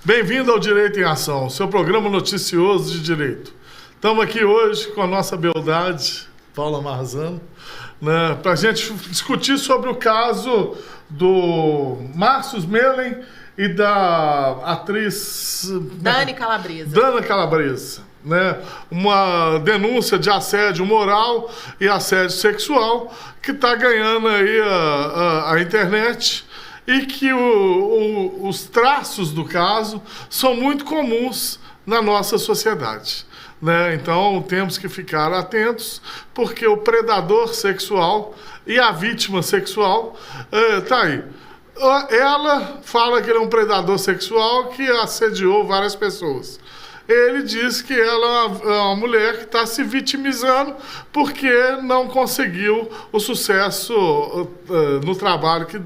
Bem-vindo ao Direito em Ação, seu programa noticioso de direito. Estamos aqui hoje com a nossa beldade, Paula Marzano, né, para a gente discutir sobre o caso do Márcio Smelling e da atriz Dani Calabresa. Dana Calabresa, né? Uma denúncia de assédio moral e assédio sexual que está ganhando aí a internet e que os traços do caso são muito comuns na nossa sociedade, né? Então temos que ficar atentos, porque o predador sexual e a vítima sexual tá aí. Ela fala que ele é um predador sexual que assediou várias pessoas. Ele diz que ela é uma mulher que está se vitimizando porque não conseguiu o sucesso no trabalho que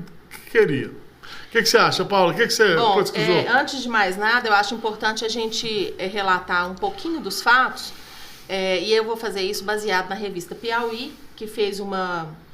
queria. O que você acha, Paula? O que você pesquisou? Antes de mais nada, eu acho importante a gente relatar um pouquinho dos fatos, e eu vou fazer isso baseado na revista Piauí, que fez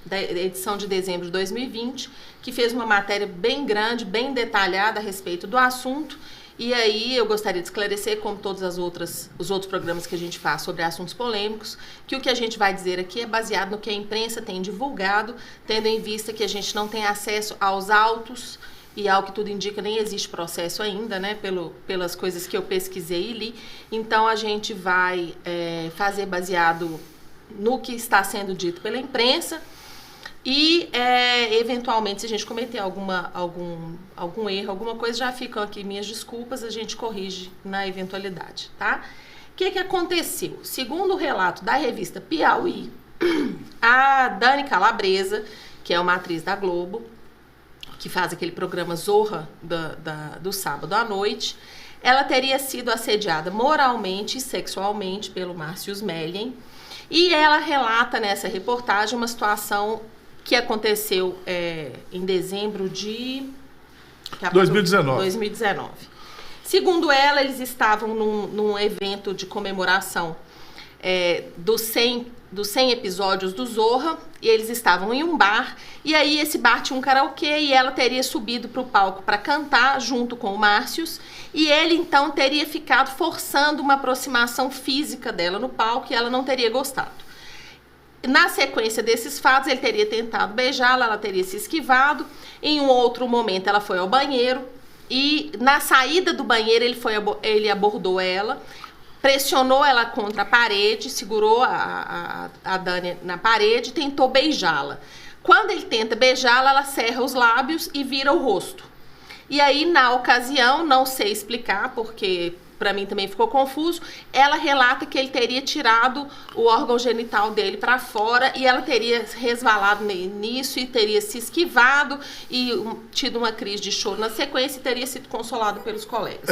da edição de dezembro de 2020, que fez uma matéria bem grande, bem detalhada a respeito do assunto. E aí eu gostaria de esclarecer, como todos os outros programas que a gente faz sobre assuntos polêmicos, que o que a gente vai dizer aqui é baseado no que a imprensa tem divulgado, tendo em vista que a gente não tem acesso aos autos e, ao que tudo indica, nem existe processo ainda, né, pelas coisas que eu pesquisei e li. Então a gente vai fazer baseado no que está sendo dito pela imprensa. E, eventualmente, se a gente cometer algum erro, alguma coisa, já ficam aqui minhas desculpas, a gente corrige na eventualidade, tá? O que aconteceu? Segundo o relato da revista Piauí, a Dani Calabresa, que é uma atriz da Globo, que faz aquele programa Zorra do sábado à noite, ela teria sido assediada moralmente e sexualmente pelo Márcio Smelling, e ela relata nessa reportagem uma situação que aconteceu em dezembro de 2019. Segundo ela, eles estavam num evento de comemoração dos 100 episódios do Zorra, e eles estavam em um bar, e aí esse bar tinha um karaokê, e ela teria subido para o palco para cantar junto com o Márcio, e ele então teria ficado forçando uma aproximação física dela no palco, e ela não teria gostado. Na sequência desses fatos, ele teria tentado beijá-la, ela teria se esquivado. Em um outro momento, ela foi ao banheiro e, na saída do banheiro, ele abordou ela, pressionou ela contra a parede, segurou a Dani na parede e tentou beijá-la. Quando ele tenta beijá-la, ela cerra os lábios e vira o rosto. E aí, na ocasião, não sei explicar, porque para mim também ficou confuso, ela relata que ele teria tirado o órgão genital dele para fora e ela teria resvalado nisso e teria se esquivado e tido uma crise de choro na sequência e teria sido consolada pelos colegas.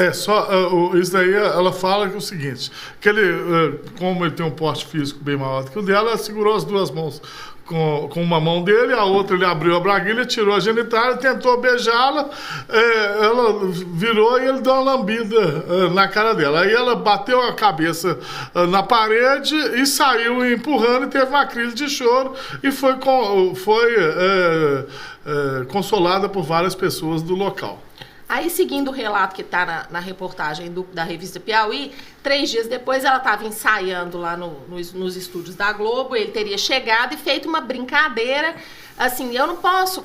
Isso daí ela fala que é o seguinte, que ele, como ele tem um porte físico bem maior do que o dela, ela segurou as duas mãos com uma mão dele, a outra ele abriu a braguilha, tirou a genitália, tentou beijá-la, ela virou e ele deu uma lambida na cara dela. Aí ela bateu a cabeça na parede e saiu empurrando e teve uma crise de choro e foi consolada por várias pessoas do local. Aí, seguindo o relato que está na reportagem da revista Piauí, 3 dias depois ela estava ensaiando lá nos estúdios da Globo, ele teria chegado e feito uma brincadeira, assim, eu não posso,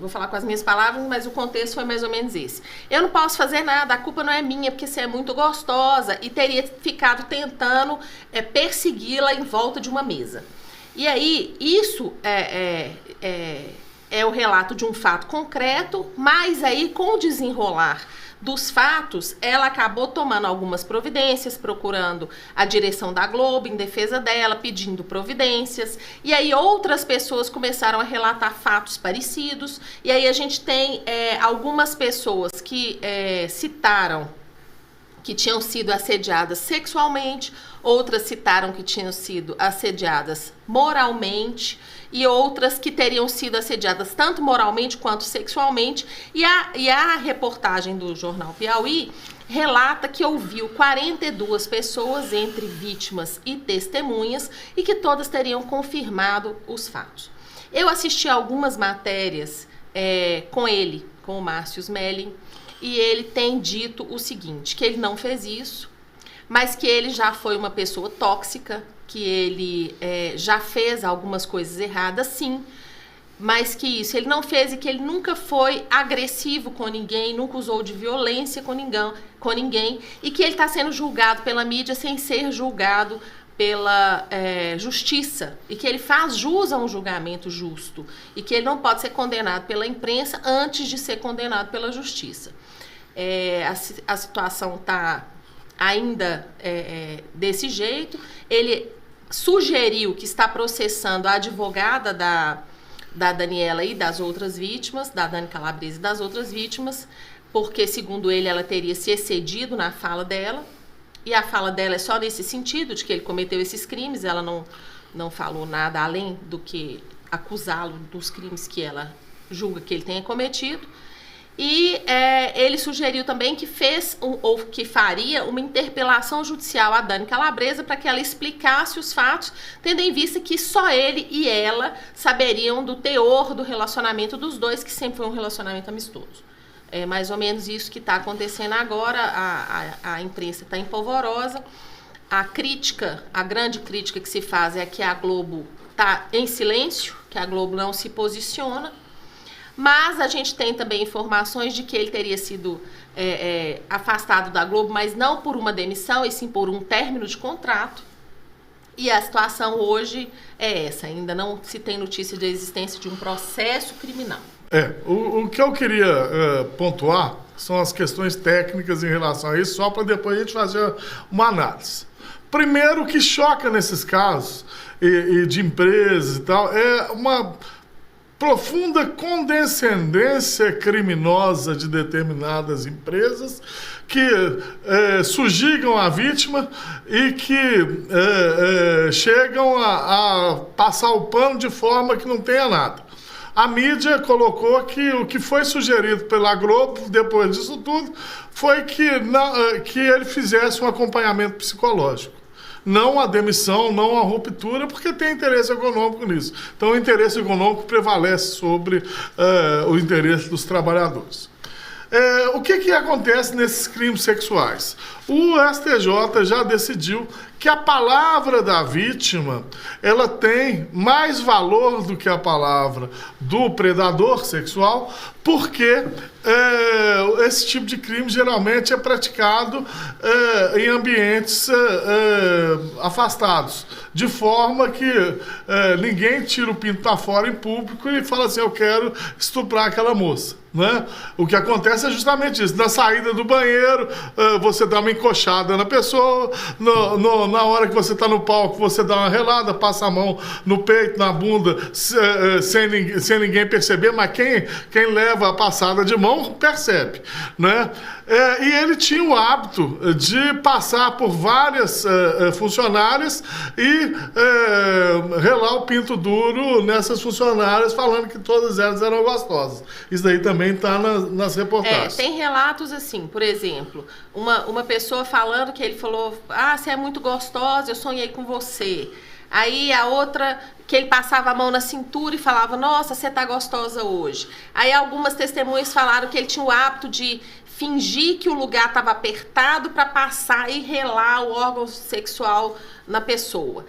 vou falar com as minhas palavras, mas o contexto foi mais ou menos esse. Eu não posso fazer nada, a culpa não é minha, porque você é muito gostosa, e teria ficado tentando persegui-la em volta de uma mesa. E aí, isso é o relato de um fato concreto, mas aí com o desenrolar dos fatos, ela acabou tomando algumas providências, procurando a direção da Globo em defesa dela, pedindo providências, e aí outras pessoas começaram a relatar fatos parecidos, e aí a gente tem algumas pessoas que citaram que tinham sido assediadas sexualmente, outras citaram que tinham sido assediadas moralmente, e outras que teriam sido assediadas tanto moralmente quanto sexualmente. E a reportagem do jornal Piauí relata que ouviu 42 pessoas, entre vítimas e testemunhas, e que todas teriam confirmado os fatos. Eu assisti a algumas matérias com ele, com o Márcio Smelling, e ele tem dito o seguinte, que ele não fez isso, mas que ele já foi uma pessoa tóxica, que ele já fez algumas coisas erradas, sim, mas que isso ele não fez e que ele nunca foi agressivo com ninguém, nunca usou de violência com ninguém e que ele está sendo julgado pela mídia sem ser julgado pela justiça e que ele faz jus a um julgamento justo e que ele não pode ser condenado pela imprensa antes de ser condenado pela justiça. A situação está ainda desse jeito. Ele sugeriu que está processando a advogada da Daniela e das outras vítimas, da Dani Calabrese e das outras vítimas, porque, segundo ele, ela teria se excedido na fala dela, e a fala dela é só nesse sentido, de que ele cometeu esses crimes, ela não falou nada além do que acusá-lo dos crimes que ela julga que ele tenha cometido. E ele sugeriu também que ou que faria uma interpelação judicial à Dani Calabrese para que ela explicasse os fatos, tendo em vista que só ele e ela saberiam do teor do relacionamento dos dois, que sempre foi um relacionamento amistoso. É mais ou menos isso que está acontecendo agora. A imprensa está empolvorosa. A grande crítica que se faz é que a Globo está em silêncio, que a Globo não se posiciona. Mas a gente tem também informações de que ele teria sido afastado da Globo, mas não por uma demissão, e sim por um término de contrato. E a situação hoje é essa, ainda não se tem notícia da existência de um processo criminal. O que eu queria pontuar são as questões técnicas em relação a isso, só para depois a gente fazer uma análise. Primeiro, o que choca nesses casos e de empresas e tal, é uma profunda condescendência criminosa de determinadas empresas que subjugam a vítima e que chegam a passar o pano de forma que não tenha nada. A mídia colocou que o que foi sugerido pela Globo, depois disso tudo, foi que ele fizesse um acompanhamento psicológico. Não a demissão, não a ruptura, porque tem interesse econômico nisso. Então, o interesse econômico prevalece sobre o interesse dos trabalhadores. O que acontece nesses crimes sexuais? O STJ já decidiu que a palavra da vítima ela tem mais valor do que a palavra do predador sexual, porque esse tipo de crime geralmente é praticado em ambientes afastados, de forma que ninguém tira o pinto para fora em público e fala assim, eu quero estuprar aquela moça. Né? O que acontece é justamente isso. Na saída do banheiro, você dá uma encoxada na pessoa, na hora que você está no palco, você dá uma relada, passa a mão no peito, na bunda, sem ninguém perceber, mas quem leva a passada de mão percebe. Né? E ele tinha o hábito de passar por várias funcionárias e relar o pinto duro nessas funcionárias, falando que todas elas eram gostosas. Isso daí também está nas reportagens. Tem relatos assim, por exemplo, uma pessoa falando que ele falou, você é muito gostosa, eu sonhei com você. Aí a outra, que ele passava a mão na cintura e falava, nossa, você tá gostosa hoje. Aí algumas testemunhas falaram que ele tinha o hábito de fingir que o lugar estava apertado para passar e relar o órgão sexual na pessoa.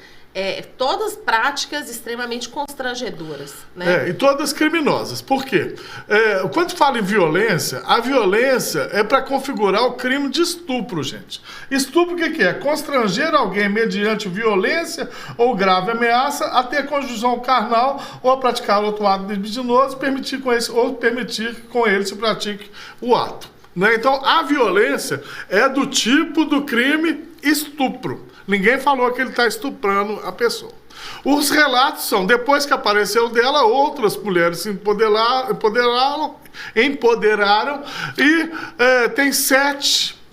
Todas práticas extremamente constrangedoras. Né? E todas criminosas. Por quê? Quando fala em violência, a violência é para configurar o crime de estupro, gente. Estupro o que é? Constranger alguém mediante violência ou grave ameaça a ter conjunção carnal ou a praticar outro ato libidinoso, permitir que com ele se pratique o ato. Né? Então, a violência é do tipo do crime estupro. Ninguém falou que ele está estuprando a pessoa. Os relatos são, depois que apareceu dela, outras mulheres se empoderaram e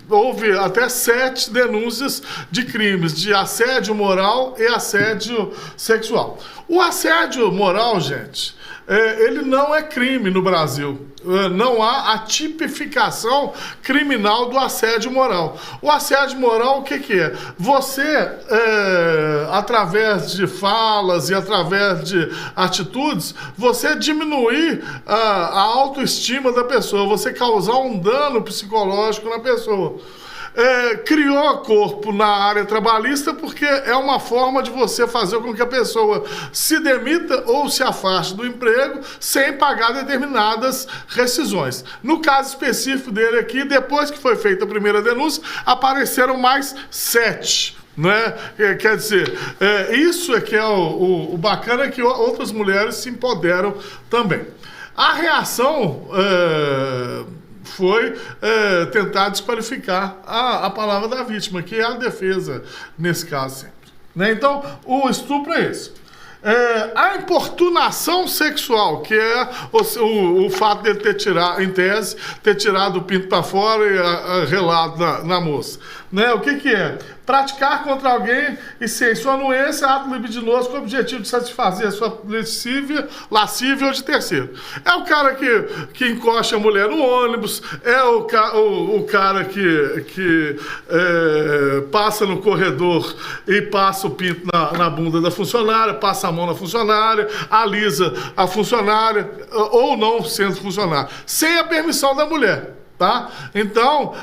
houve até 7 denúncias de crimes de assédio moral e assédio sexual. O assédio moral, gente, ele não é crime no Brasil. Não há a tipificação criminal do assédio moral. O assédio moral, o que é? Você, através de falas e através de atitudes, você diminuir a autoestima da pessoa, você causar um dano psicológico na pessoa. Criou corpo na área trabalhista porque é uma forma de você fazer com que a pessoa se demita ou se afaste do emprego sem pagar determinadas rescisões. No caso específico dele aqui, depois que foi feita a primeira denúncia, apareceram mais 7. Não é? Quer dizer, isso é que é o bacana, é que outras mulheres se empoderam também. A reação foi tentar desqualificar a palavra da vítima, que é a defesa nesse caso sempre. Né? Então, o estupro é esse. A importunação sexual, que é o fato de ele ter tirado, em tese, ter tirado o pinto para fora e relado na moça. Né? O que é? Praticar contra alguém e sem sua anuência, ato libidinoso com o objetivo de satisfazer a sua lascívia ou de terceiro. É o cara que encosta a mulher no ônibus, é o cara que passa no corredor e passa o pinto na bunda da funcionária, passa a mão na funcionária, alisa a funcionária, ou não sendo funcionária, sem a permissão da mulher. Tá? Então,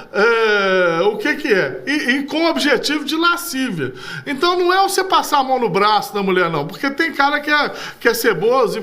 o que é? E com o objetivo de lascívia. Então, não é você passar a mão no braço da mulher, não. Porque tem cara que é ceboso e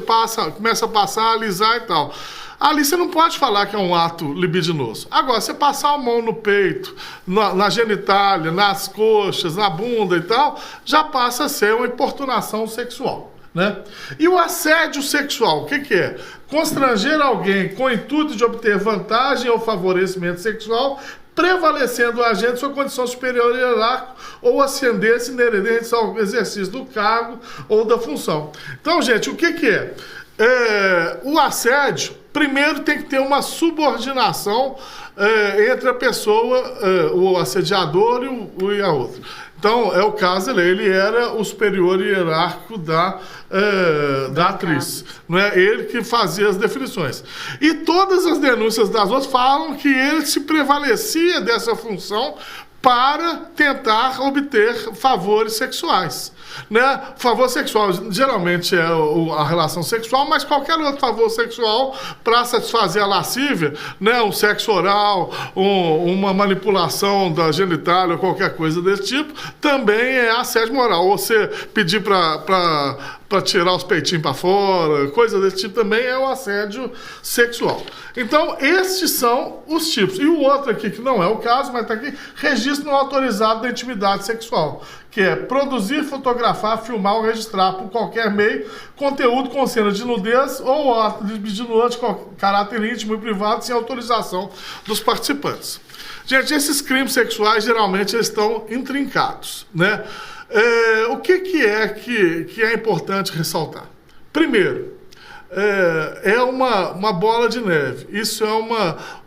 começa a passar, alisar e tal. Ali você não pode falar que é um ato libidinoso. Agora, você passar a mão no peito, na genitália, nas coxas, na bunda e tal, já passa a ser uma importunação sexual. Né? E o assédio sexual, o que é? Constranger alguém com o intuito de obter vantagem ou favorecimento sexual, prevalecendo o agente sua condição superior hierárquica ou ascendência inerente ao exercício do cargo ou da função. Então, gente, o que é? O assédio, primeiro tem que ter uma subordinação entre a pessoa, o assediador e a outra. Então, é o caso ele era o superior hierárquico da atriz. Não é ele que fazia as definições. E todas as denúncias das outras falam que ele se prevalecia dessa função para tentar obter favores sexuais. Né? Favor sexual geralmente é a relação sexual, mas qualquer outro favor sexual para satisfazer a lascívia, né? Um sexo oral, uma manipulação da genitália ou qualquer coisa desse tipo, também é assédio moral. Ou você pedir para tirar os peitinhos para fora, coisa desse tipo também é o assédio sexual. Então, estes são os tipos. E o outro aqui, que não é o caso, mas está aqui, registro não autorizado da intimidade sexual, que é produzir, fotografar, filmar ou registrar por qualquer meio conteúdo com cena de nudez ou ato libidinoso de caráter íntimo e privado sem autorização dos participantes. Gente, esses crimes sexuais geralmente eles estão intrincados, né? O que é importante ressaltar? Primeiro, é uma bola de neve. Isso é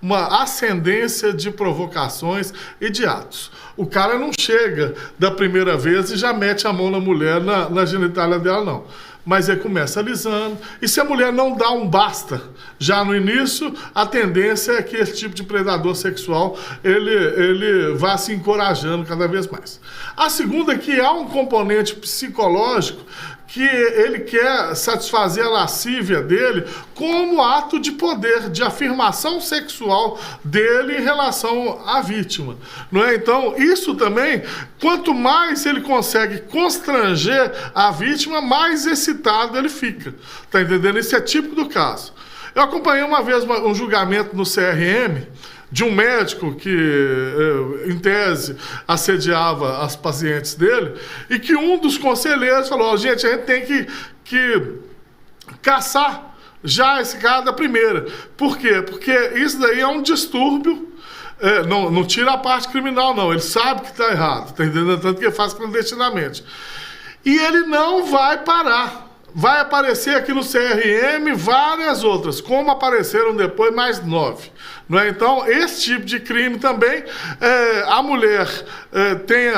uma ascendência de provocações e de atos. O cara não chega da primeira vez e já mete a mão na mulher, na genitália dela, não. Mas ele começa alisando. E se a mulher não dá um basta já no início, a tendência é que esse tipo de predador sexual ele vá se encorajando cada vez mais. A segunda é que há um componente psicológico que ele quer satisfazer a lascívia dele como ato de poder, de afirmação sexual dele em relação à vítima. Não é? Então, isso também, quanto mais ele consegue constranger a vítima, mais excitado ele fica. Tá entendendo? Isso é típico do caso. Eu acompanhei uma vez um julgamento no CRM de um médico que, em tese, assediava as pacientes dele, e que um dos conselheiros falou: gente, a gente tem que caçar já esse cara da primeira. Por quê? Porque isso daí é um distúrbio, não tira a parte criminal, não. Ele sabe que está errado, tá entendendo? Tanto que ele faz clandestinamente. E ele não vai parar. Vai aparecer aqui no CRM várias outras, como apareceram depois mais 9. Não é? Então, esse tipo de crime também, a mulher tem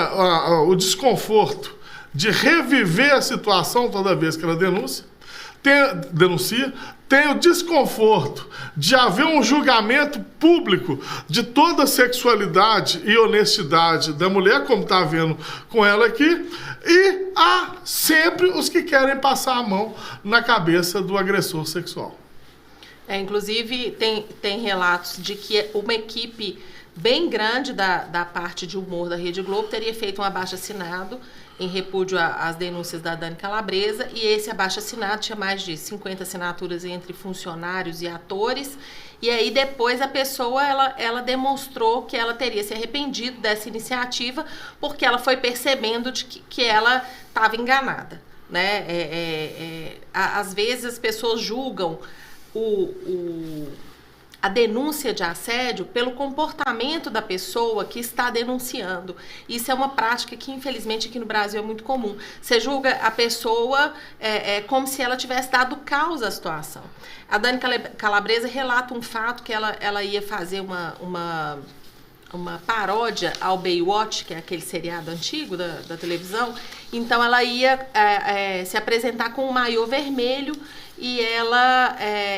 o desconforto de reviver a situação toda vez que ela denuncia, tem o desconforto de haver um julgamento público de toda a sexualidade e honestidade da mulher, como está vendo com ela aqui, e há sempre os que querem passar a mão na cabeça do agressor sexual. Inclusive, tem relatos de que uma equipe bem grande da parte de humor da Rede Globo teria feito um abaixo-assinado em repúdio às denúncias da Dani Calabresa, e esse abaixo-assinado tinha mais de 50 assinaturas entre funcionários e atores, e aí depois a pessoa ela demonstrou que ela teria se arrependido dessa iniciativa, porque ela foi percebendo que ela estava enganada, né? Às vezes as pessoas julgam a denúncia de assédio pelo comportamento da pessoa que está denunciando. Isso é uma prática que, infelizmente, aqui no Brasil é muito comum. Você julga a pessoa como se ela tivesse dado causa à situação. A Dani Calabresa relata um fato que ela ia fazer uma paródia ao Baywatch, que é aquele seriado antigo da televisão. Então ela ia se apresentar com um maiô vermelho, e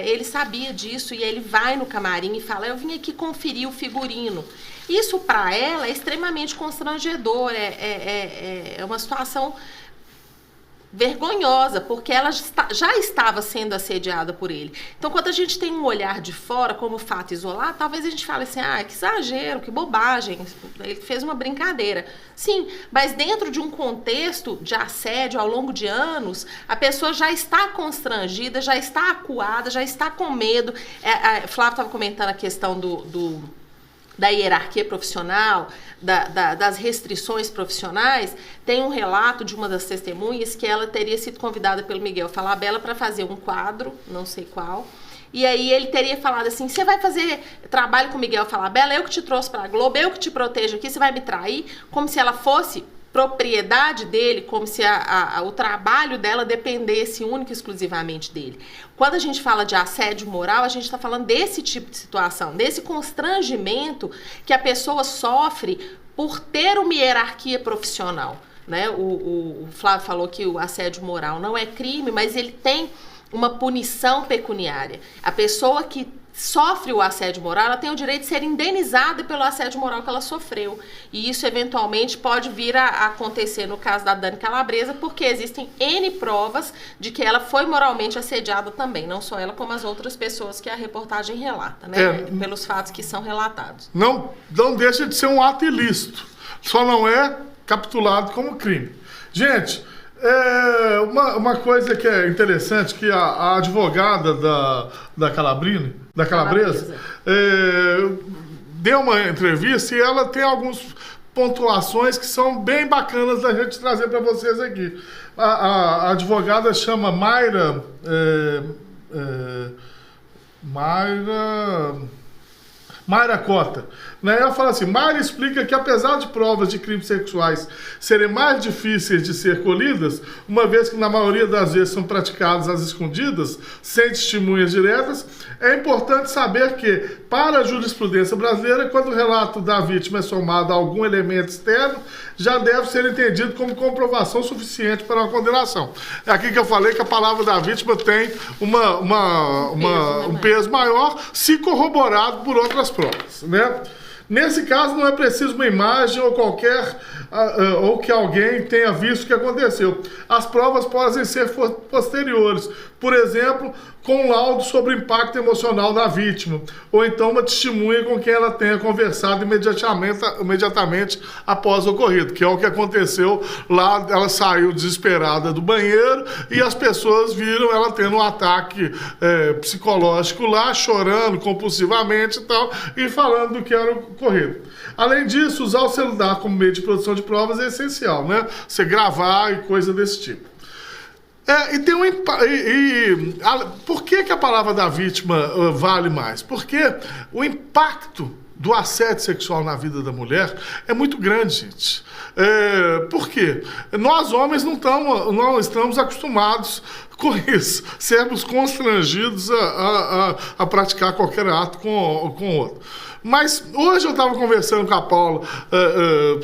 ele sabia disso, e ele vai no camarim e fala: eu vim aqui conferir o figurino. Isso para ela é extremamente constrangedor, é uma situação vergonhosa, porque ela já estava sendo assediada por ele. Então, quando a gente tem um olhar de fora como fato isolado, talvez a gente fale assim: que exagero, que bobagem, ele fez uma brincadeira. Sim, mas dentro de um contexto de assédio ao longo de anos, a pessoa já está constrangida, já está acuada, já está com medo. Flávio estava comentando a questão da hierarquia profissional, das restrições profissionais. Tem um relato de uma das testemunhas que ela teria sido convidada pelo Miguel Falabella para fazer um quadro, não sei qual, e aí ele teria falado assim: você vai fazer trabalho com o Miguel Falabella, eu que te trouxe para a Globo, eu que te protejo aqui, você vai me trair? Como se ela fosse propriedade dele, como se o trabalho dela dependesse única e exclusivamente dele. Quando a gente fala de assédio moral, a gente está falando desse tipo de situação, desse constrangimento que a pessoa sofre por ter uma hierarquia profissional, né? O Flávio falou que o assédio moral não é crime, mas ele tem uma punição pecuniária. A pessoa que sofre o assédio moral, ela tem o direito de ser indenizada pelo assédio moral que ela sofreu. E isso, eventualmente, pode vir a acontecer no caso da Dani Calabresa, porque existem N provas de que ela foi moralmente assediada também. Não só ela, como as outras pessoas que a reportagem relata, né? Pelos fatos que são relatados. Não deixa de ser um ato ilícito. Só não é capitulado como crime. Gente, uma coisa que é interessante, que a advogada da Calabresa deu uma entrevista, e ela tem algumas pontuações que são bem bacanas da gente trazer para vocês aqui. A advogada chama Mayra Cota, né? Ela fala assim: Mayra explica que, apesar de provas de crimes sexuais serem mais difíceis de ser colhidas, uma vez que na maioria das vezes são praticadas às escondidas, sem testemunhas diretas, é importante saber que, para a jurisprudência brasileira, quando o relato da vítima é somado a algum elemento externo, já deve ser entendido como comprovação suficiente para uma condenação. É aqui que eu falei que a palavra da vítima tem um peso maior, se corroborado por outras provas, né? Nesse caso, não é preciso uma imagem ou que alguém tenha visto o que aconteceu. As provas podem ser posteriores. Por exemplo, com um laudo sobre o impacto emocional da vítima, ou então uma testemunha com quem ela tenha conversado imediatamente após o ocorrido, que é o que aconteceu lá. Ela saiu desesperada do banheiro e as pessoas viram ela tendo um ataque psicológico lá, chorando compulsivamente e tal, e falando do que era ocorrido. Além disso, usar o celular como meio de produção de provas é essencial, né? Você gravar e coisa desse tipo. Por que a palavra da vítima vale mais? Porque o impacto do assédio sexual na vida da mulher é muito grande, gente. Por quê? Nós, homens, não estamos acostumados com isso, sermos constrangidos a praticar qualquer ato com o outro. Mas hoje eu estava conversando com a Paula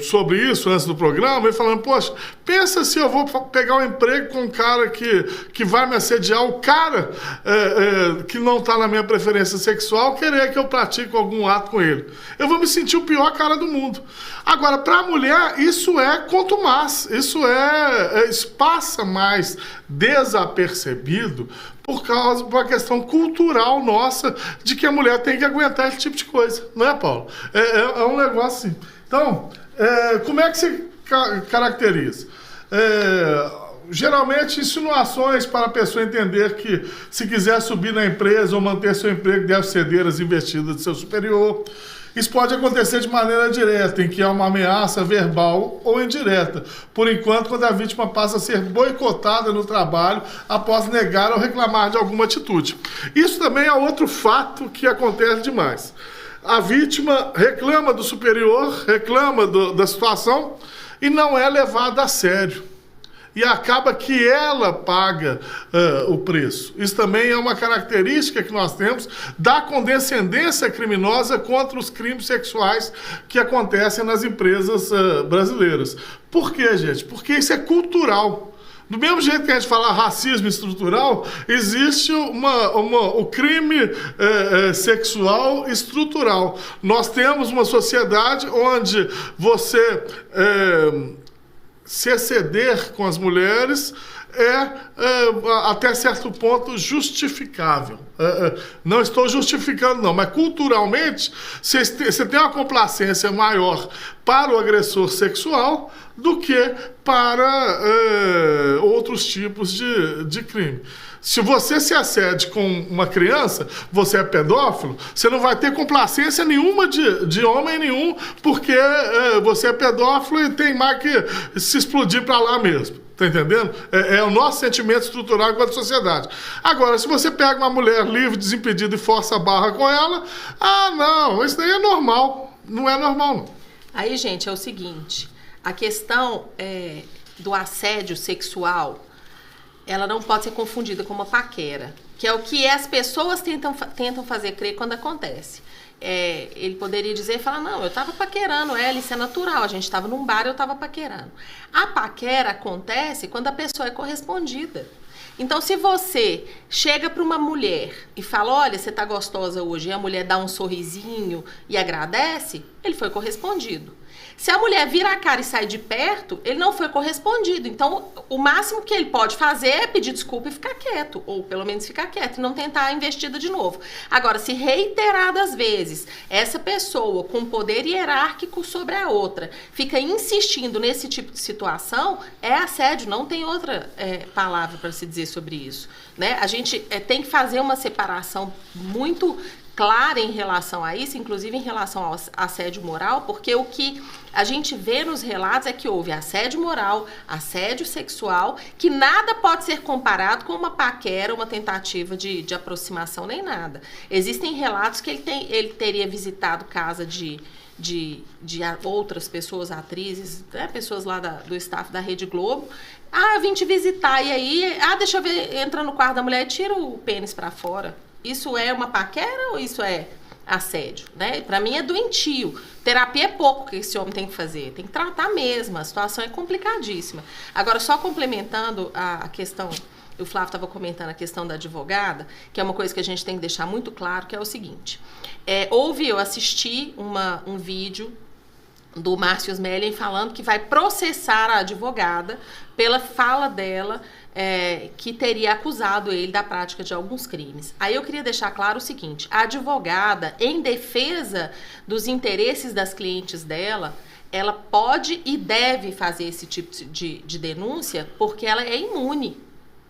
sobre isso antes do programa e falando, poxa, pensa se eu vou pegar um emprego com um cara que vai me assediar, o cara que não está na minha preferência sexual querer que eu pratique algum ato com ele. Eu vou me sentir o pior cara do mundo. Agora, para a mulher, isso é contumaz, isso passa mais desapercebido por uma questão cultural nossa de que a mulher tem que aguentar esse tipo de coisa, não é, Paulo? É um negócio assim. Então, como é que se caracteriza? Geralmente, insinuações para a pessoa entender que, se quiser subir na empresa ou manter seu emprego, deve ceder às investidas de seu superior. Isso pode acontecer de maneira direta, em que há uma ameaça verbal ou indireta. Por enquanto, quando a vítima passa a ser boicotada no trabalho após negar ou reclamar de alguma atitude. Isso também é outro fato que acontece demais. A vítima reclama do superior, reclama da situação e não é levada a sério. E acaba que ela paga o preço. Isso também é uma característica que nós temos da condescendência criminosa contra os crimes sexuais que acontecem nas empresas brasileiras. Por quê, gente? Porque isso é cultural. Do mesmo jeito que a gente fala racismo estrutural, existe o crime sexual estrutural. Nós temos uma sociedade onde você se exceder com as mulheres até certo ponto justificável. Não estou justificando não, mas culturalmente você tem uma complacência maior para o agressor sexual do que para outros tipos de crime. Se você se acede com uma criança, você é pedófilo, você não vai ter complacência nenhuma de homem nenhum, porque você é pedófilo e tem mais que se explodir para lá mesmo. Tá entendendo? É o nosso sentimento estrutural enquanto sociedade. Agora, se você pega uma mulher livre, desimpedida e força a barra com ela, não, isso daí é normal. Não é normal, não. Aí, gente, é o seguinte, a questão do assédio sexual, ela não pode ser confundida com uma paquera, que é o que as pessoas tentam fazer crer quando acontece. Ele poderia dizer, falar, não, eu estava paquerando ela, isso é natural, a gente estava num bar, eu estava paquerando. A paquera acontece quando a pessoa é correspondida. Então, se você chega para uma mulher e fala, olha, você tá gostosa hoje, e a mulher dá um sorrisinho e agradece, ele foi correspondido. Se a mulher vira a cara e sai de perto, ele não foi correspondido. Então, o máximo que ele pode fazer é pedir desculpa e ficar quieto. Ou, pelo menos, ficar quieto e não tentar a investida de novo. Agora, se reiteradas vezes essa pessoa com poder hierárquico sobre a outra fica insistindo nesse tipo de situação, é assédio. Não tem outra palavra para se dizer sobre isso, né? A gente tem que fazer uma separação muito clara em relação a isso, inclusive em relação ao assédio moral, porque o que a gente vê nos relatos é que houve assédio moral, assédio sexual, que nada pode ser comparado com uma paquera, uma tentativa de aproximação, nem nada. Existem relatos que ele teria visitado casa de outras pessoas, atrizes, né, pessoas lá do staff da Rede Globo. Eu vim te visitar, e aí, deixa eu ver, entra no quarto da mulher e tira o pênis pra fora. Isso é uma paquera ou isso é assédio, né? Para mim é doentio. Terapia é pouco que esse homem tem que fazer. Tem que tratar mesmo. A situação é complicadíssima. Agora, só complementando a questão, o Flávio estava comentando a questão da advogada, que é uma coisa que a gente tem que deixar muito claro, que é o seguinte. Eu assisti um vídeo do Márcio Smelling falando que vai processar a advogada pela fala dela, que teria acusado ele da prática de alguns crimes. Aí eu queria deixar claro o seguinte, a advogada, em defesa dos interesses das clientes dela, ela pode e deve fazer esse tipo de denúncia, porque ela é imune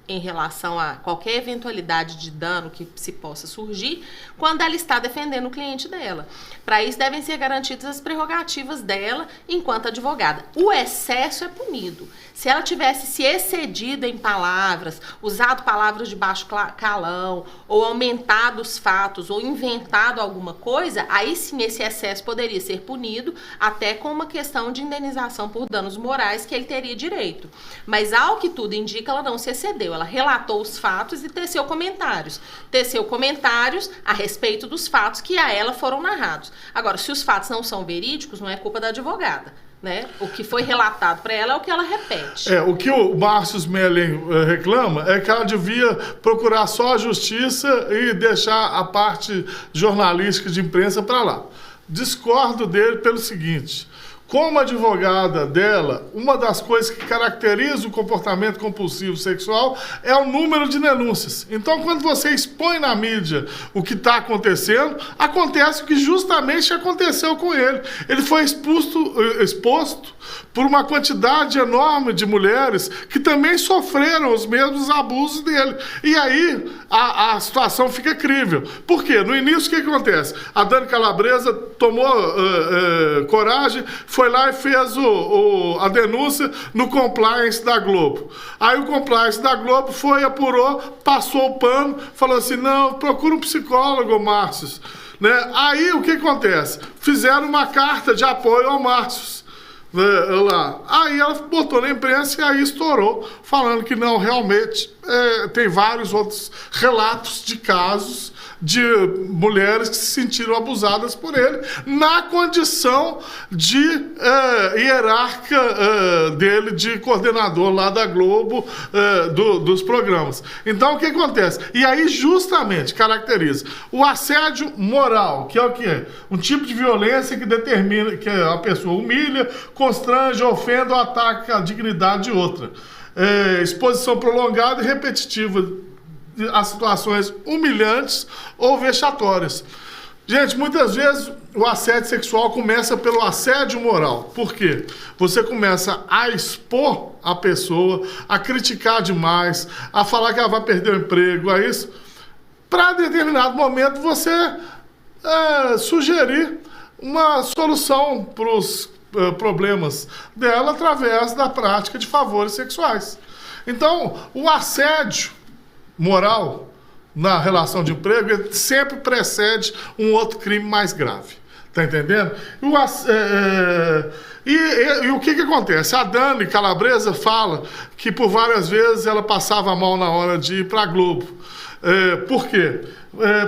em relação a qualquer eventualidade de dano que se possa surgir quando ela está defendendo o cliente dela. Para isso devem ser garantidas as prerrogativas dela enquanto advogada. O excesso é punido. Se ela tivesse se excedido em palavras, usado palavras de baixo calão, ou aumentado os fatos, ou inventado alguma coisa, aí sim esse excesso poderia ser punido, até com uma questão de indenização por danos morais que ele teria direito. Mas ao que tudo indica, ela não se excedeu. Ela relatou os fatos e teceu comentários. Teceu comentários a respeito dos fatos que a ela foram narrados. Agora, se os fatos não são verídicos, não é culpa da advogada, né? O que foi relatado para ela é o que ela repete. O que o Márcio Smelling reclama é que ela devia procurar só a justiça e deixar a parte jornalística de imprensa para lá. Discordo dele pelo seguinte: como advogada dela, uma das coisas que caracteriza o comportamento compulsivo sexual é o número de denúncias. Então, quando você expõe na mídia o que está acontecendo, acontece o que justamente aconteceu com ele. Ele foi exposto por uma quantidade enorme de mulheres que também sofreram os mesmos abusos dele. E aí, a situação fica crível. Por quê? No início, o que acontece? A Dani Calabresa tomou coragem, foi lá e fez a denúncia no compliance da Globo. Aí o compliance da Globo foi, apurou, passou o pano, falou assim: não, procura um psicólogo, Márcio. Né? Aí o que acontece? Fizeram uma carta de apoio ao Márcio. Lá. Aí ela botou na imprensa e aí estourou, falando que não, realmente tem vários outros relatos de casos de mulheres que se sentiram abusadas por ele na condição de hierarca dele, de coordenador lá da Globo, dos programas. Então o que acontece? E aí justamente caracteriza o assédio moral, que é o quê? Um tipo de violência que determina que a pessoa humilha, constrange, ofende ou ataca a dignidade de outra. Exposição prolongada e repetitiva a situações humilhantes ou vexatórias. Gente, muitas vezes o assédio sexual começa pelo assédio moral. Por quê? Você começa a expor a pessoa, a criticar demais, a falar que ela vai perder o emprego, a isso. Para determinado momento você sugerir uma solução para os problemas dela através da prática de favores sexuais. Então, o assédio moral na relação de emprego, ele sempre precede um outro crime mais grave. Tá entendendo? E o que acontece? A Dani Calabresa fala que por várias vezes ela passava mal na hora de ir para a Globo. Por quê?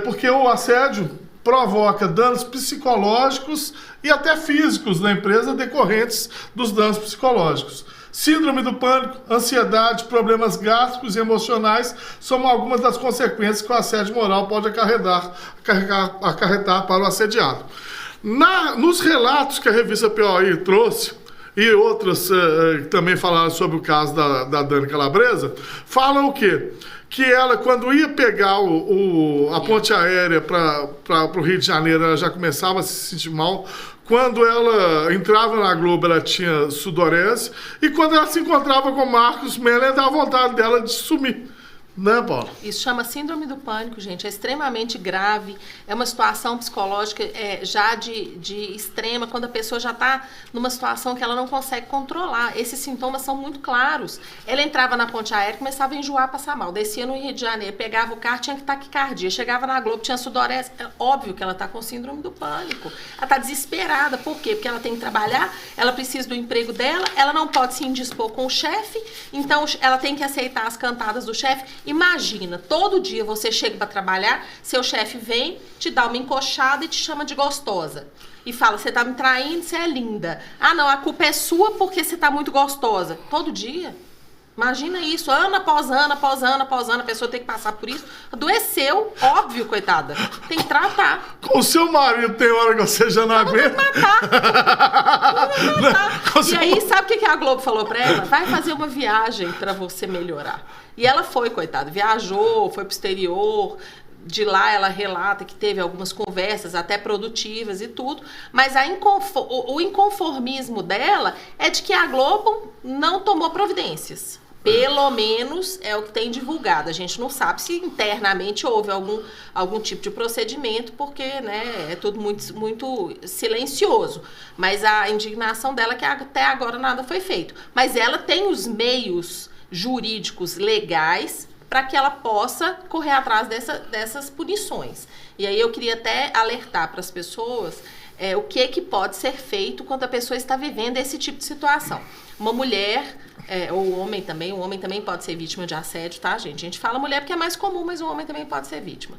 Porque o assédio provoca danos psicológicos e até físicos na empresa decorrentes dos danos psicológicos. Síndrome do pânico, ansiedade, problemas gástricos e emocionais são algumas das consequências que o assédio moral pode acarretar para o assediado. Nos relatos que a revista POI trouxe, e outras também falaram sobre o caso da Dani Calabresa, falam o quê? Que ela, quando ia pegar a ponte aérea para o Rio de Janeiro, ela já começava a se sentir mal. Quando ela entrava na Globo, ela tinha sudorese. E quando ela se encontrava com o Marcos Meller, dava vontade dela de sumir. Né, Paula? Isso chama síndrome do pânico, gente. É extremamente grave. É uma situação psicológica já de extrema, quando a pessoa já está numa situação que ela não consegue controlar. Esses sintomas são muito claros. Ela entrava na ponte aérea, começava a enjoar, passar mal. Descia no Rio de Janeiro, pegava o carro, tinha taquicardia. Chegava na Globo, tinha sudorese. É óbvio que ela está com síndrome do pânico. Ela está desesperada. Por quê? Porque ela tem que trabalhar, ela precisa do emprego dela, ela não pode se indispor com o chefe, então ela tem que aceitar as cantadas do chefe. Imagina, todo dia você chega para trabalhar, seu chefe vem, te dá uma encoxada e te chama de gostosa. E fala, você tá me traindo, você é linda. Ah, não, a culpa é sua porque você tá muito gostosa. Todo dia. Imagina isso, ano após ano, após ano, após ano, a pessoa tem que passar por isso. Adoeceu, óbvio, coitada. Tem que tratar. Com o seu marido tem hora que você já não aguenta. Vai matar. E aí, sabe o que a Globo falou pra ela? Vai fazer uma viagem pra você melhorar. E ela foi, coitada, viajou, foi pro exterior. De lá ela relata que teve algumas conversas até produtivas e tudo, mas o inconformismo dela é de que a Globo não tomou providências. Pelo menos é o que tem divulgado. A gente não sabe se internamente houve algum tipo de procedimento, porque, né, é tudo muito silencioso. Mas a indignação dela é que até agora nada foi feito. Mas ela tem os meios jurídicos legais para que ela possa correr atrás dessas punições. E aí eu queria até alertar para as pessoas o que pode ser feito quando a pessoa está vivendo esse tipo de situação. Uma mulher, ou o homem também pode ser vítima de assédio, tá, gente? A gente fala mulher porque é mais comum, mas o homem também pode ser vítima.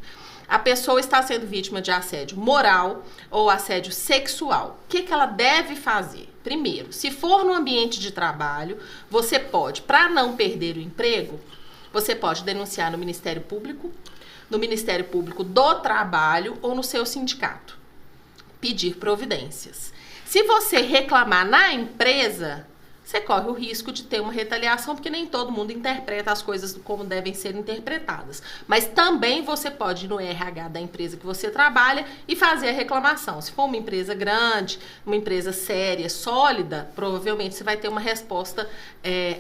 A pessoa está sendo vítima de assédio moral ou assédio sexual. O que ela deve fazer? Primeiro, se for no ambiente de trabalho, você pode, para não perder o emprego, você pode denunciar no Ministério Público do Trabalho ou no seu sindicato. Pedir providências. Se você reclamar na empresa, você corre o risco de ter uma retaliação, porque nem todo mundo interpreta as coisas como devem ser interpretadas. Mas também você pode ir no RH da empresa que você trabalha e fazer a reclamação. Se for uma empresa grande, uma empresa séria, sólida, provavelmente você vai ter uma resposta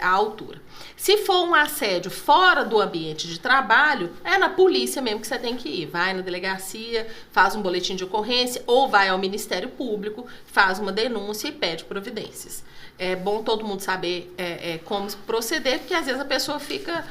à altura. Se for um assédio fora do ambiente de trabalho, é na polícia mesmo que você tem que ir. Vai na delegacia, faz um boletim de ocorrência, ou vai ao Ministério Público, faz uma denúncia e pede providências. É bom todo mundo saber como proceder, porque às vezes a pessoa fica,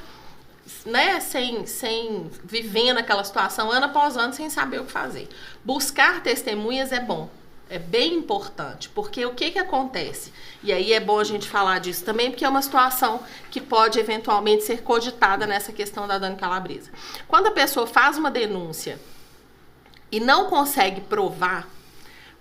né, sem vivendo aquela situação ano após ano, sem saber o que fazer. Buscar testemunhas é bom, é bem importante, porque o que acontece? E aí é bom a gente falar disso também, porque é uma situação que pode eventualmente ser cogitada nessa questão da Dani Calabresa. Quando a pessoa faz uma denúncia e não consegue provar,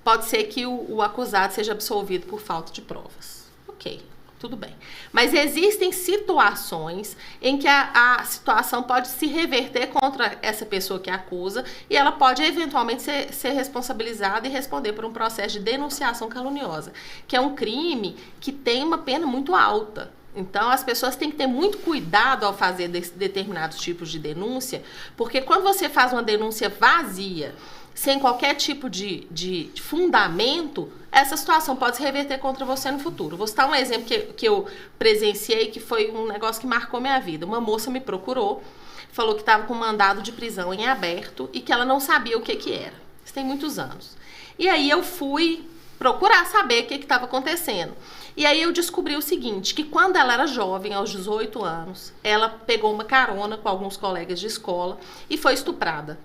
pode ser que o acusado seja absolvido por falta de provas. Ok, tudo bem. Mas existem situações em que a situação pode se reverter contra essa pessoa que acusa e ela pode eventualmente ser responsabilizada e responder por um processo de denunciação caluniosa, que é um crime que tem uma pena muito alta. Então, as pessoas têm que ter muito cuidado ao fazer determinados tipos de denúncia, porque quando você faz uma denúncia vazia, sem qualquer tipo de fundamento, essa situação pode se reverter contra você no futuro. Vou citar um exemplo que eu presenciei, que foi um negócio que marcou minha vida. Uma moça me procurou, falou que estava com um mandado de prisão em aberto e que ela não sabia o que era. Isso tem muitos anos. E aí eu fui procurar saber o que estava acontecendo. E aí eu descobri o seguinte, que quando ela era jovem, aos 18 anos, ela pegou uma carona com alguns colegas de escola e foi estuprada.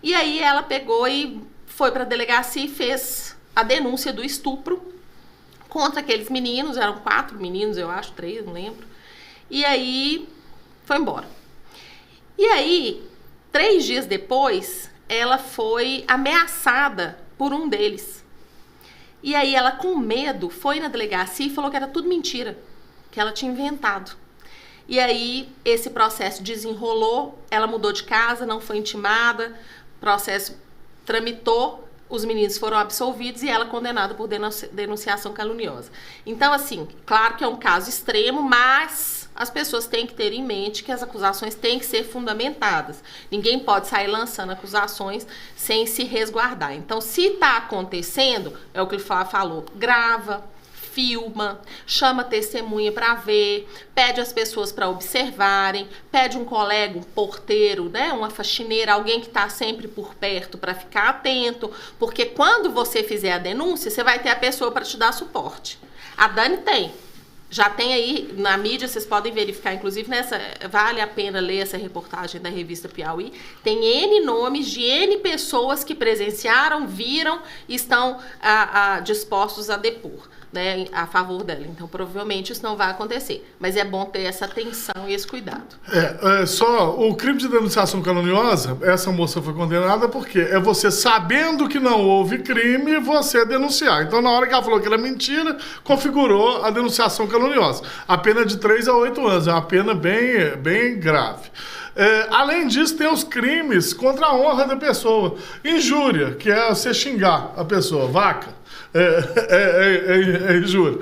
E aí ela pegou e foi para a delegacia e fez a denúncia do estupro contra aqueles meninos, eram 4 meninos, eu acho, 3, não lembro. E aí foi embora. E aí, 3 dias depois, ela foi ameaçada por um deles. E aí ela, com medo, foi na delegacia e falou que era tudo mentira, que ela tinha inventado. E aí esse processo desenrolou, ela mudou de casa, não foi intimada, o processo tramitou, os meninos foram absolvidos e ela condenada por denunciação caluniosa. Então, assim, claro que é um caso extremo, mas as pessoas têm que ter em mente que as acusações têm que ser fundamentadas. Ninguém pode sair lançando acusações sem se resguardar. Então, se está acontecendo, é o que ele falou, grava, filma, chama testemunha para ver, pede as pessoas para observarem, pede um colega, um porteiro, né, uma faxineira, alguém que está sempre por perto para ficar atento, porque quando você fizer a denúncia, você vai ter a pessoa para te dar suporte. A Dani tem. Já tem aí na mídia, vocês podem verificar, inclusive vale a pena ler essa reportagem da revista Piauí, tem N nomes de N pessoas que presenciaram, viram e estão dispostos a depor, né, a favor dela. Então, provavelmente isso não vai acontecer. Mas é bom ter essa atenção e esse cuidado. Só o crime de denunciação caluniosa, essa moça foi condenada porque é você sabendo que não houve crime, você denunciar. Então, na hora que ela falou que era mentira, configurou a denunciação caluniosa. A pena de 3 a 8 anos, é uma pena bem grave. Além disso, tem os crimes contra a honra da pessoa. Injúria, que é você xingar a pessoa, vaca. Injúria.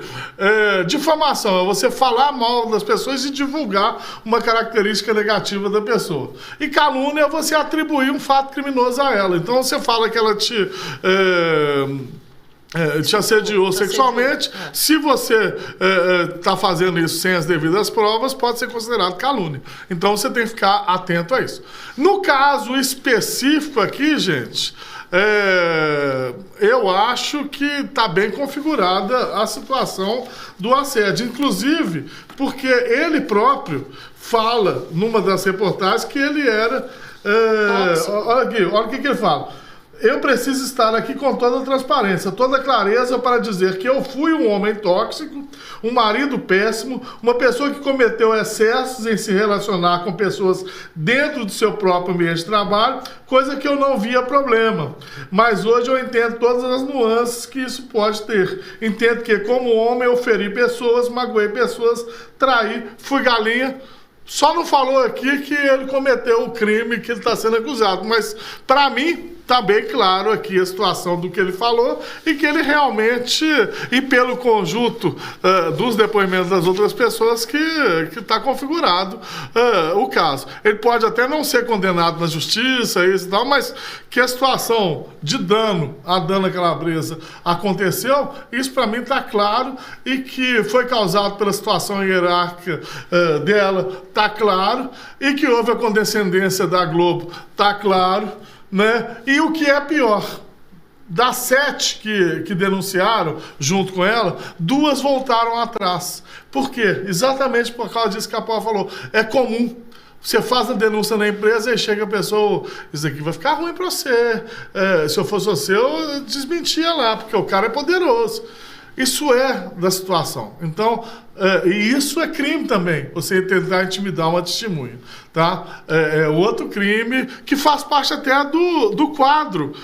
Difamação é você falar mal das pessoas e divulgar uma característica negativa da pessoa. E calúnia é você atribuir um fato criminoso a ela. Então você fala que ela te te assediou sexualmente. Se você está fazendo isso sem as devidas provas, pode ser considerado calúnia. Então você tem que ficar atento a isso. No caso específico aqui, gente, eu acho que está bem configurada a situação do assédio. Inclusive, porque ele próprio fala numa das reportagens que ele era... olha aqui, olha o que ele fala. Eu preciso estar aqui com toda a transparência, toda a clareza para dizer que eu fui um homem tóxico, um marido péssimo, uma pessoa que cometeu excessos em se relacionar com pessoas dentro do seu próprio ambiente de trabalho, coisa que eu não via problema. Mas hoje eu entendo todas as nuances que isso pode ter. Entendo que como homem eu feri pessoas, magoei pessoas, traí, fui galinha. Só não falou aqui que ele cometeu o crime que ele está sendo acusado, mas para mim está bem claro aqui a situação do que ele falou e que ele realmente, e pelo conjunto dos depoimentos das outras pessoas, que está configurado o caso. Ele pode até não ser condenado na justiça, isso e tal, mas que a situação de dano à Dana Calabresa aconteceu, isso para mim está claro, e que foi causado pela situação hierárquica dela, está claro, e que houve a condescendência da Globo, está claro, né? E o que é pior, das 7 que denunciaram junto com ela, 2 voltaram atrás. Por quê? Exatamente por causa disso que a Paula falou. É comum. Você faz a denúncia na empresa e chega a pessoa, isso aqui vai ficar ruim para você. Se eu fosse você, eu desmentia lá, porque o cara é poderoso. Isso é da situação. Então, e isso é crime também, você tentar intimidar uma testemunha, tá? É outro crime que faz parte até do quadro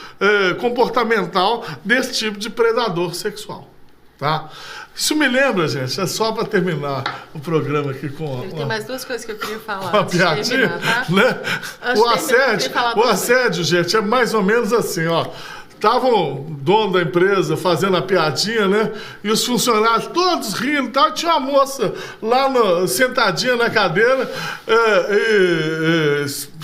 comportamental desse tipo de predador sexual, tá? Isso me lembra, gente, é só para terminar o programa aqui com... Tem mais 2 coisas que eu queria falar. Uma piadinha, tá? Né? O assédio, gente, é mais ou menos assim, ó. Tava o dono da empresa fazendo a piadinha, né? E os funcionários todos rindo e tal. Tinha uma moça lá sentadinha na cadeira,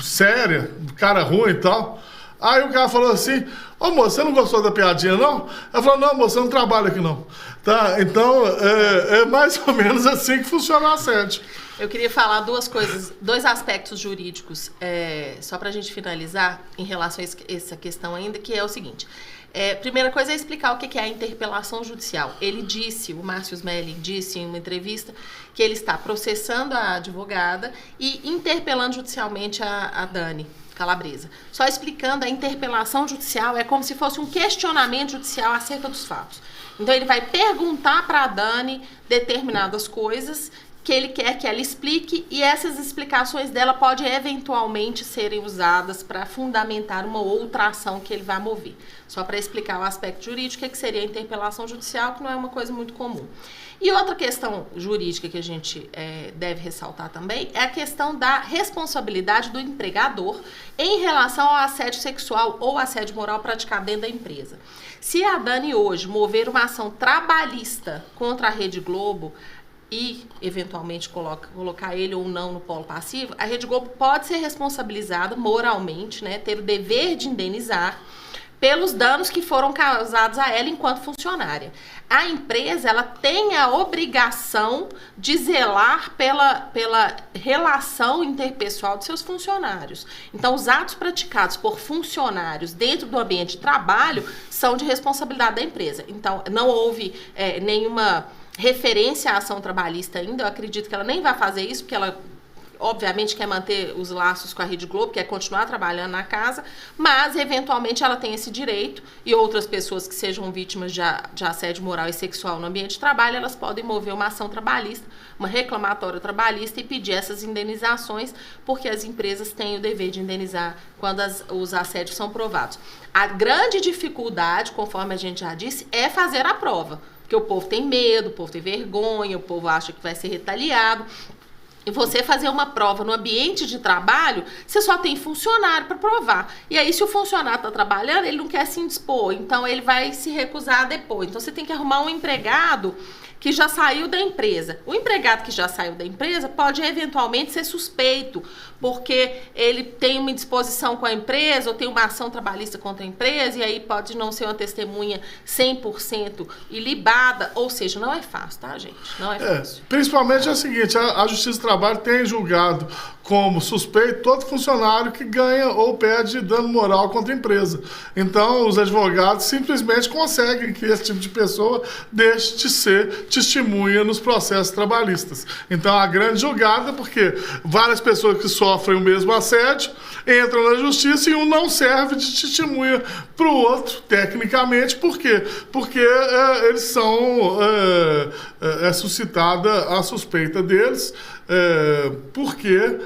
séria, cara ruim e tal. Aí o cara falou assim: ô moça, você não gostou da piadinha, não? Ela falou: não, moça, eu não trabalho aqui, não. Tá? Então, é mais ou menos assim que funciona o assédio. Eu queria falar 2 coisas, 2 aspectos jurídicos, só para a gente finalizar em relação a essa questão ainda, que é o seguinte. Primeira coisa é explicar o que é a interpelação judicial. Ele disse, o Márcio Smelling disse em uma entrevista, que ele está processando a advogada e interpelando judicialmente a Dani Calabresa. Só explicando, a interpelação judicial é como se fosse um questionamento judicial acerca dos fatos. Então ele vai perguntar para a Dani determinadas coisas que ele quer que ela explique, e essas explicações dela podem eventualmente serem usadas para fundamentar uma outra ação que ele vai mover. Só para explicar o aspecto jurídico, que seria a interpelação judicial, que não é uma coisa muito comum. E outra questão jurídica que a gente deve ressaltar também é a questão da responsabilidade do empregador em relação ao assédio sexual ou assédio moral praticado dentro da empresa. Se a Dani hoje mover uma ação trabalhista contra a Rede Globo e, eventualmente, colocar ele ou não no polo passivo, a Rede Globo pode ser responsabilizada moralmente, né, ter o dever de indenizar pelos danos que foram causados a ela enquanto funcionária. A empresa, ela tem a obrigação de zelar pela relação interpessoal de seus funcionários. Então, os atos praticados por funcionários dentro do ambiente de trabalho são de responsabilidade da empresa. Então, não houve nenhuma referência à ação trabalhista ainda. Eu acredito que ela nem vai fazer isso, porque ela obviamente quer manter os laços com a Rede Globo, quer continuar trabalhando na casa, mas eventualmente ela tem esse direito, e outras pessoas que sejam vítimas de assédio moral e sexual no ambiente de trabalho, elas podem mover uma ação trabalhista, uma reclamatória trabalhista, e pedir essas indenizações, porque as empresas têm o dever de indenizar quando os assédios são provados. A grande dificuldade, conforme a gente já disse, é fazer a prova, porque o povo tem medo, o povo tem vergonha, o povo acha que vai ser retaliado. E você fazer uma prova no ambiente de trabalho, você só tem funcionário para provar. E aí, se o funcionário está trabalhando, ele não quer se indispor, então ele vai se recusar depois. Então, você tem que arrumar um empregado que já saiu da empresa. O empregado que já saiu da empresa pode eventualmente ser suspeito, porque ele tem uma indisposição com a empresa ou tem uma ação trabalhista contra a empresa, e aí pode não ser uma testemunha 100% ilibada, ou seja, não é fácil, tá, gente? Não é fácil. Principalmente é o seguinte, a Justiça do Trabalho tem julgado como suspeito todo funcionário que ganha ou pede dano moral contra a empresa. Então, os advogados simplesmente conseguem que esse tipo de pessoa deixe de ser testemunha nos processos trabalhistas. Então, a grande julgada, porque várias pessoas que sofrem o mesmo assédio entram na justiça e um não serve de testemunha para o outro, tecnicamente. Por quê? Porque eles são... é suscitada a suspeita deles, porque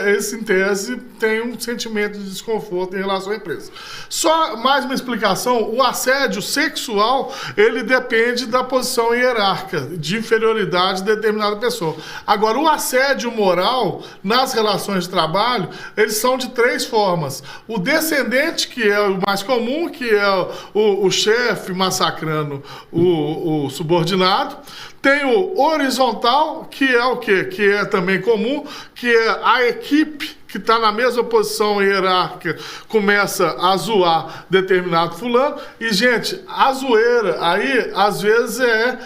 eles, em tese, têm um sentimento de desconforto em relação à empresa. Só mais uma explicação: o assédio sexual, ele depende da posição hierárquica, de inferioridade de determinada pessoa. Agora, o assédio moral, nas relações de trabalho, eles são de 3 formas. O descendente, que é o mais comum, que é o chefe massacrando o subordinado. Tem o horizontal, que é o quê? Que é também comum, que é a equipe que está na mesma posição hierárquica começa a zoar determinado fulano. E, gente, a zoeira aí, às vezes, é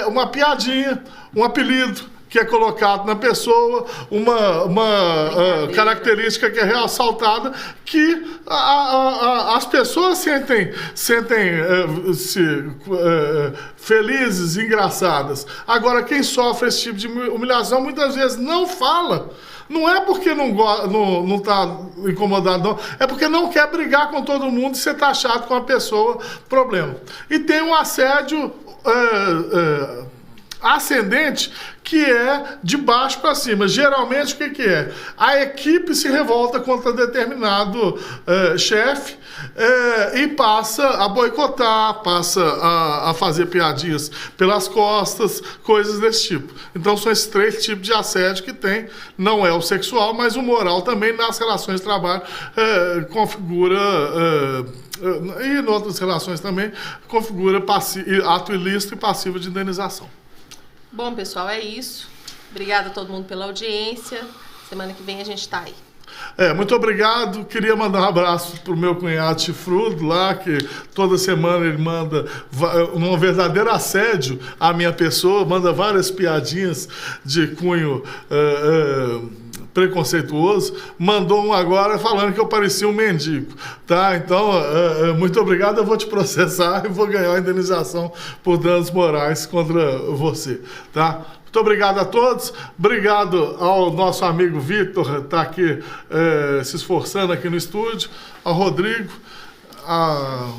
uma piadinha, um apelido que é colocado na pessoa, uma característica que é ressaltada, que as pessoas sentem-se felizes, engraçadas. Agora, quem sofre esse tipo de humilhação muitas vezes não fala. Não é porque não está incomodado, não. É porque não quer brigar com todo mundo e ser taxado com a pessoa. Problema. E tem um assédio ascendente, que é de baixo para cima. Geralmente, o que é? A equipe se revolta contra determinado chefe e passa a boicotar, passa a fazer piadinhas pelas costas, coisas desse tipo. Então, são esses 3 tipos de assédio que tem. Não é o sexual, mas o moral também, nas relações de trabalho, configura... e em outras relações também, configura ato ilícito e passivo de indenização. Bom, pessoal, é isso. Obrigada a todo mundo pela audiência. Semana que vem a gente está aí. Muito obrigado. Queria mandar um abraço pro meu cunhado Chifrudo lá, que toda semana ele manda um verdadeiro assédio à minha pessoa, manda várias piadinhas de cunho preconceituoso. Mandou um agora falando que eu parecia um mendigo, tá? Então, muito obrigado. Eu vou te processar e vou ganhar a indenização por danos morais contra você, tá? Muito obrigado a todos, obrigado ao nosso amigo Vitor, está aqui se esforçando aqui no estúdio, ao Rodrigo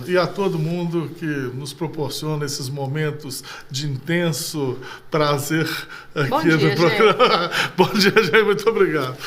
e a todo mundo que nos proporciona esses momentos de intenso prazer aqui no programa. Bom dia, gente, muito obrigado.